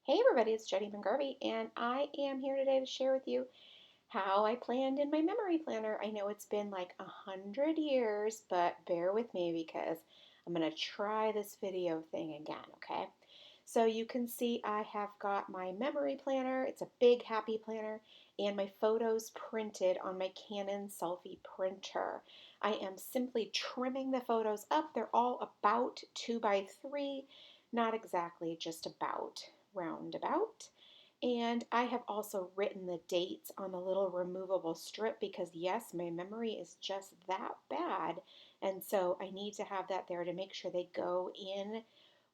Hey everybody, it's Jenny McGarvey, and I am here today to share with you how I planned in my memory planner. I know it's been like 100 years, but bear with me because I'm going to try this video thing again, okay? So you can see I have got my memory planner. It's a big happy planner and my photos printed on my Canon selfie printer. I am simply trimming the photos up. They're all about 2 by 3, not exactly, just about, roundabout. And I have also written the dates on the little removable strip because yes, my memory is just that bad. And so I need to have that there to make sure they go in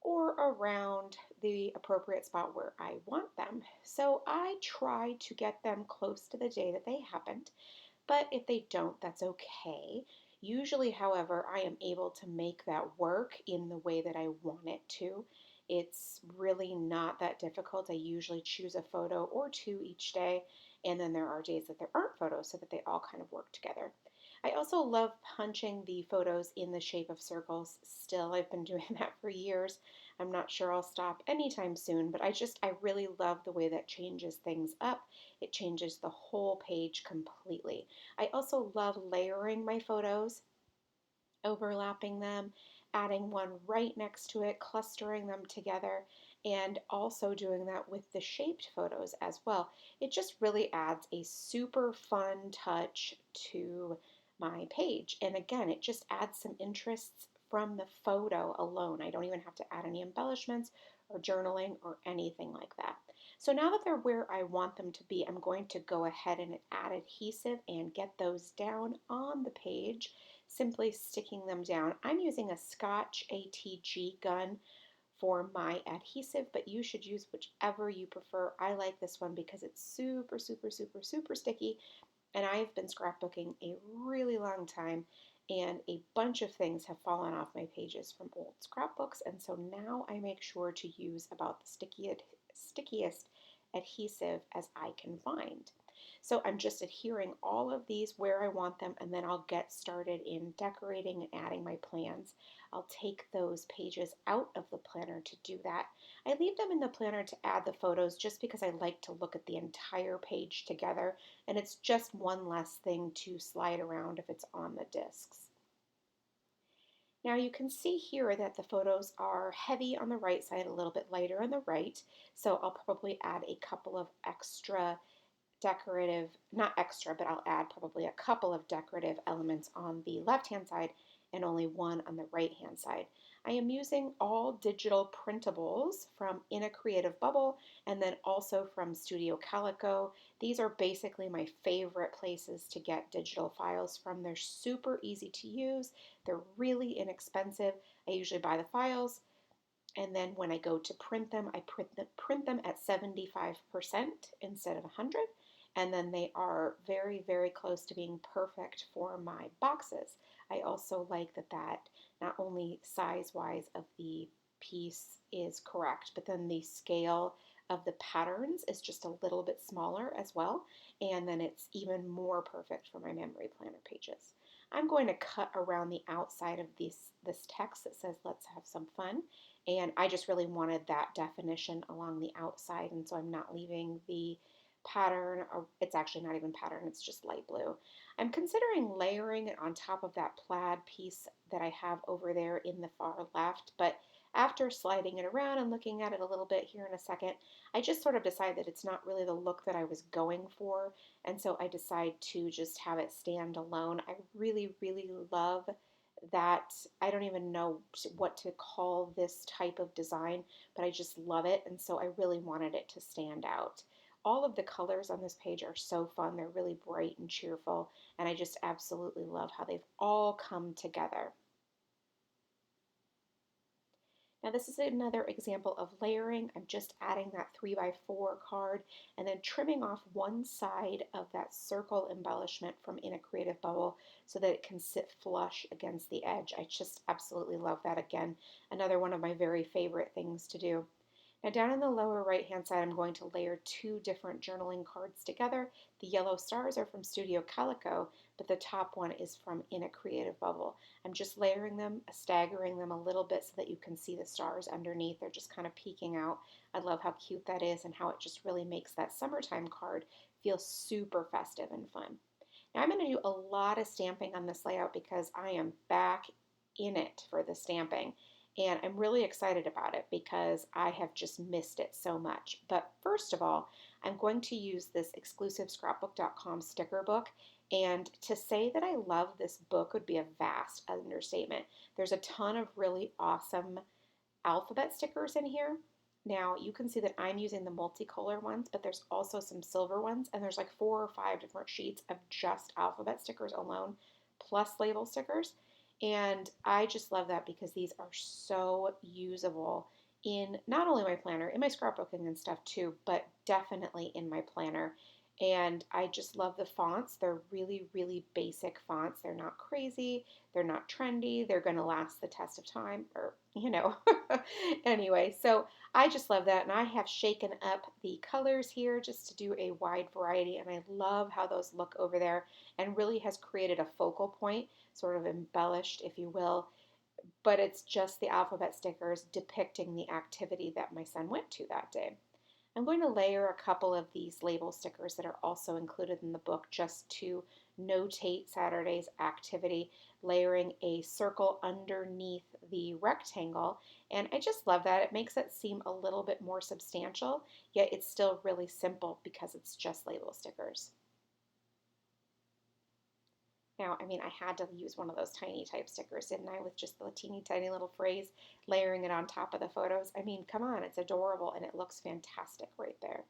or around the appropriate spot where I want them. So I try to get them close to the day that they happened, but if they don't, that's okay. Usually, however, I am able to make that work in the way that I want it to. It's really not that difficult. I usually choose a photo or two each day, and then there are days that there aren't photos so that they all kind of work together. I also love punching the photos in the shape of circles still. I've been doing that for years. I'm not sure I'll stop anytime soon, but I really love the way that changes things up. It changes the whole page completely. I also love layering my photos, overlapping them, adding one right next to it, clustering them together, and also doing that with the shaped photos as well. It just really adds a super fun touch to my page. And again, it just adds some interests from the photo alone. I don't even have to add any embellishments or journaling or anything like that. So now that they're where I want them to be, I'm going to go ahead and add adhesive and get those down on the page, simply sticking them down. I'm using a Scotch ATG gun for my adhesive, but you should use whichever you prefer. I like this one because it's super, super, super, super sticky, and I've been scrapbooking a really long time, and a bunch of things have fallen off my pages from old scrapbooks, and so now I make sure to use about the stickiest adhesive as I can find. So I'm just adhering all of these where I want them, and then I'll get started in decorating and adding my plans. I'll take those pages out of the planner to do that. I leave them in the planner to add the photos just because I like to look at the entire page together, and it's just one less thing to slide around if it's on the discs. Now you can see here that the photos are heavy on the right side, a little bit lighter on the right, so I'll probably add a couple of extra decorative, not extra, but I'll add probably a couple of decorative elements on the left-hand side and only one on the right-hand side. I am using all digital printables from In a Creative Bubble and then also from Studio Calico. These are basically my favorite places to get digital files from. They're super easy to use. They're really inexpensive. I usually buy the files, and then when I go to print them, I print them at 75% instead of 100. And then they are very, very close to being perfect for my boxes. I also like that not only size-wise of the piece is correct, but then the scale of the patterns is just a little bit smaller as well. And then it's even more perfect for my memory planner pages. I'm going to cut around the outside of this text that says, "Let's have some fun." And I just really wanted that definition along the outside, and so I'm not leaving the pattern, or it's actually not even pattern, it's just light blue. I'm considering layering it on top of that plaid piece that I have over there in the far left, but after sliding it around and looking at it a little bit here in a second, I just sort of decided that it's not really the look that I was going for, and so I decide to just have it stand alone. I really, really love that. I don't even know what to call this type of design, but I just love it, and so I really wanted it to stand out. All of the colors on this page are so fun. They're really bright and cheerful, and I just absolutely love how they've all come together. Now this is another example of layering. I'm just adding that 3x4 card and then trimming off one side of that circle embellishment from In a Creative Bubble so that it can sit flush against the edge. I just absolutely love that. Again, another one of my very favorite things to do. Now down in the lower right hand side, I'm going to layer two different journaling cards together. The yellow stars are from Studio Calico, but the top one is from In a Creative Bubble. I'm just layering them, staggering them a little bit so that you can see the stars underneath. They're just kind of peeking out. I love how cute that is and how it just really makes that summertime card feel super festive and fun. Now I'm going to do a lot of stamping on this layout because I am back in it for the stamping. And I'm really excited about it because I have just missed it so much. But first of all, I'm going to use this exclusive scrapbook.com sticker book. And to say that I love this book would be a vast understatement. There's a ton of really awesome alphabet stickers in here. Now you can see that I'm using the multicolor ones, but there's also some silver ones, and there's like 4 or 5 different sheets of just alphabet stickers alone, plus label stickers. And I just love that because these are so usable in not only my planner, in my scrapbooking and stuff too, but definitely in my planner. And I just love the fonts. They're really, really basic fonts. They're not crazy. They're not trendy. They're going to last the test of time, or, anyway, so I just love that. And I have shaken up the colors here just to do a wide variety. And I love how those look over there and really has created a focal point, sort of embellished, if you will. But it's just the alphabet stickers depicting the activity that my son went to that day. I'm going to layer a couple of these label stickers that are also included in the book just to notate Saturday's activity, layering a circle underneath the rectangle. And I just love that. It makes it seem a little bit more substantial, yet it's still really simple because it's just label stickers. Now, I mean, I had to use one of those tiny type stickers, didn't I, with just the teeny tiny little phrase, layering it on top of the photos. I mean, come on, it's adorable and it looks fantastic right there.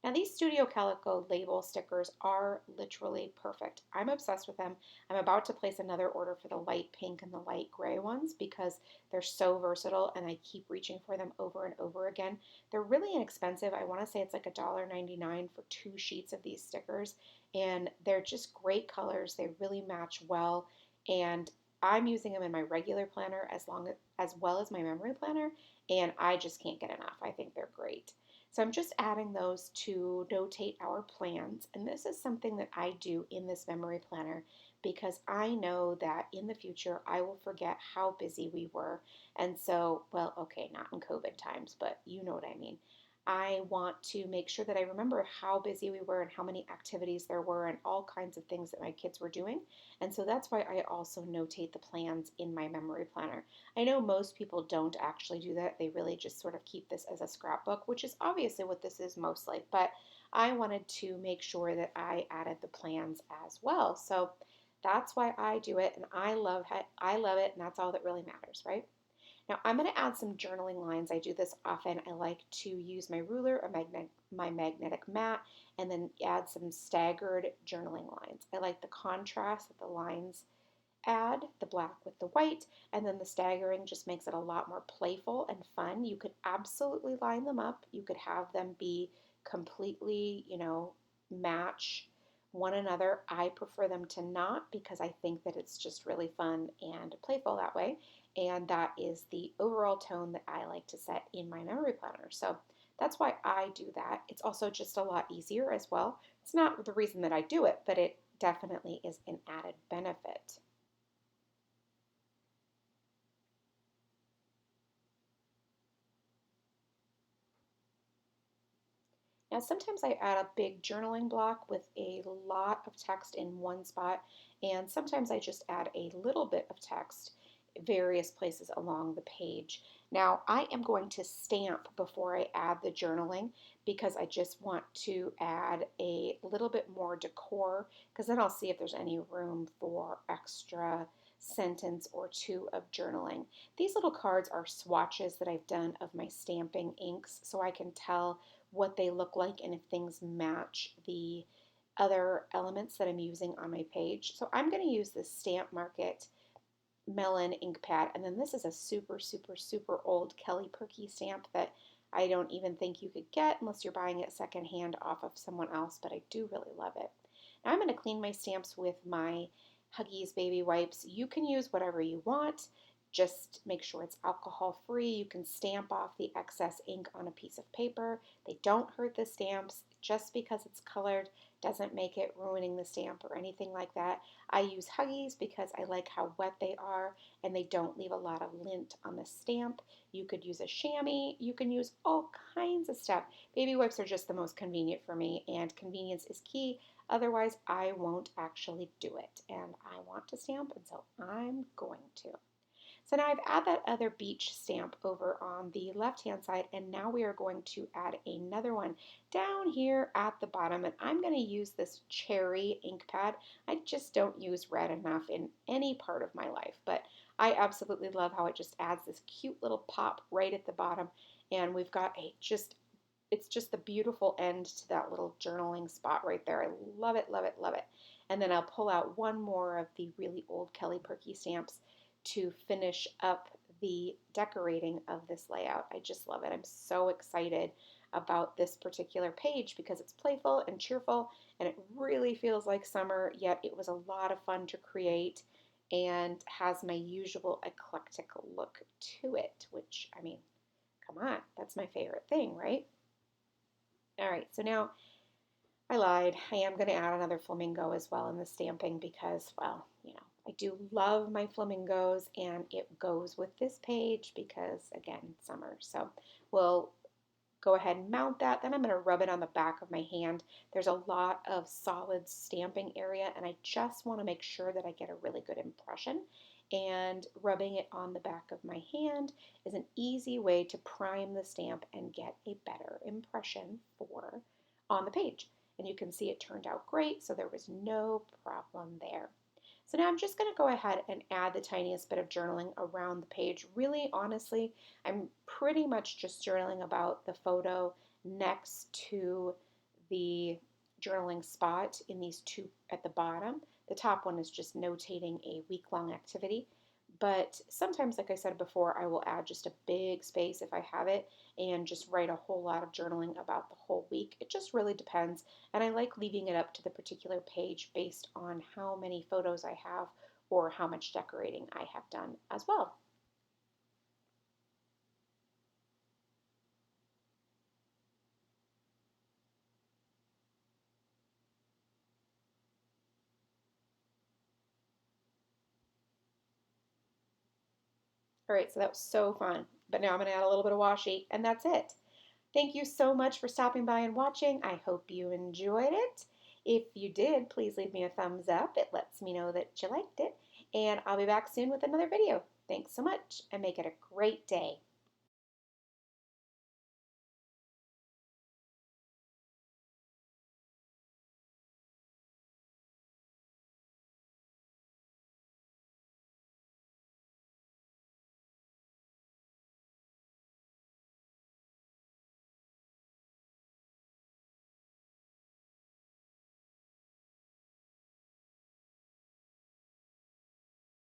Now these Studio Calico label stickers are literally perfect. I'm obsessed with them. I'm about to place another order for the light pink and the light gray ones because they're so versatile and I keep reaching for them over and over again. They're really inexpensive. I want to say it's like $1.99 for 2 sheets of these stickers, and they're just great colors. They really match well, and I'm using them in my regular planner as well as my memory planner, and I just can't get enough. I think they're great. So I'm just adding those to notate our plans. And this is something that I do in this memory planner because I know that in the future I will forget how busy we were. And so, well, okay, not in COVID times, but you know what I mean. I want to make sure that I remember how busy we were and how many activities there were and all kinds of things that my kids were doing. And so that's why I also notate the plans in my memory planner. I know most people don't actually do that. They really just sort of keep this as a scrapbook, which is obviously what this is mostly. But I wanted to make sure that I added the plans as well. So that's why I do it, and I love it, and that's all that really matters, right? Now I'm going to add some journaling lines. I do this often. I like to use my ruler or my magnetic mat and then add some staggered journaling lines. I like the contrast that the lines add, the black with the white, and then the staggering just makes it a lot more playful and fun. You could absolutely line them up. You could have them be completely, match one another. I prefer them to not because I think that it's just really fun and playful that way. And that is the overall tone that I like to set in my memory planner. So that's why I do that. It's also just a lot easier as well. It's not the reason that I do it, but it definitely is an added benefit. Now, sometimes I add a big journaling block with a lot of text in one spot, and sometimes I just add a little bit of text various places along the page. Now, I am going to stamp before I add the journaling because I just want to add a little bit more decor because then I'll see if there's any room for extra sentence or two of journaling. These little cards are swatches that I've done of my stamping inks so I can tell what they look like and if things match the other elements that I'm using on my page. So I'm going to use this Stamp Market Melon ink pad, and then this is a super, super, super old Kelly Perky stamp that I don't even think you could get unless you're buying it secondhand off of someone else, but I do really love it. Now I'm going to clean my stamps with my Huggies baby wipes. You can use whatever you want. Just make sure it's alcohol free. You can stamp off the excess ink on a piece of paper. They don't hurt the stamps. Just because it's colored doesn't make it ruining the stamp or anything like that. I use Huggies because I like how wet they are and they don't leave a lot of lint on the stamp. You could use a chamois. You can use all kinds of stuff. Baby wipes are just the most convenient for me, and convenience is key. Otherwise, I won't actually do it. And I want to stamp, and so I'm going to. So now I've added that other beach stamp over on the left-hand side, and now we are going to add another one down here at the bottom, and I'm going to use this cherry ink pad. I just don't use red enough in any part of my life, but I absolutely love how it just adds this cute little pop right at the bottom, and we've got it's just the beautiful end to that little journaling spot right there. I love it, love it, love it. And then I'll pull out one more of the really old Kelly Perky stamps to finish up the decorating of this layout. I just love it. I'm so excited about this particular page because it's playful and cheerful and it really feels like summer, yet it was a lot of fun to create and has my usual eclectic look to it, which, I mean, come on, that's my favorite thing, right? All right, so now I lied. I am going to add another flamingo as well in the stamping because, well, I do love my flamingos and it goes with this page because, again, summer. So we'll go ahead and mount that. Then I'm going to rub it on the back of my hand. There's a lot of solid stamping area and I just want to make sure that I get a really good impression. And rubbing it on the back of my hand is an easy way to prime the stamp and get a better impression for on the page. And you can see it turned out great, so there was no problem there. So now I'm just going to go ahead and add the tiniest bit of journaling around the page. Really, honestly, I'm pretty much just journaling about the photo next to the journaling spot in these two at the bottom. The top one is just notating a week-long activity. But sometimes, like I said before, I will add just a big space if I have it and just write a whole lot of journaling about the whole week. It just really depends. And I like leaving it up to the particular page based on how many photos I have or how much decorating I have done as well. All right, so that was so fun. But now I'm going to add a little bit of washi, and that's it. Thank you so much for stopping by and watching. I hope you enjoyed it. If you did, please leave me a thumbs up. It lets me know that you liked it. And I'll be back soon with another video. Thanks so much, and make it a great day.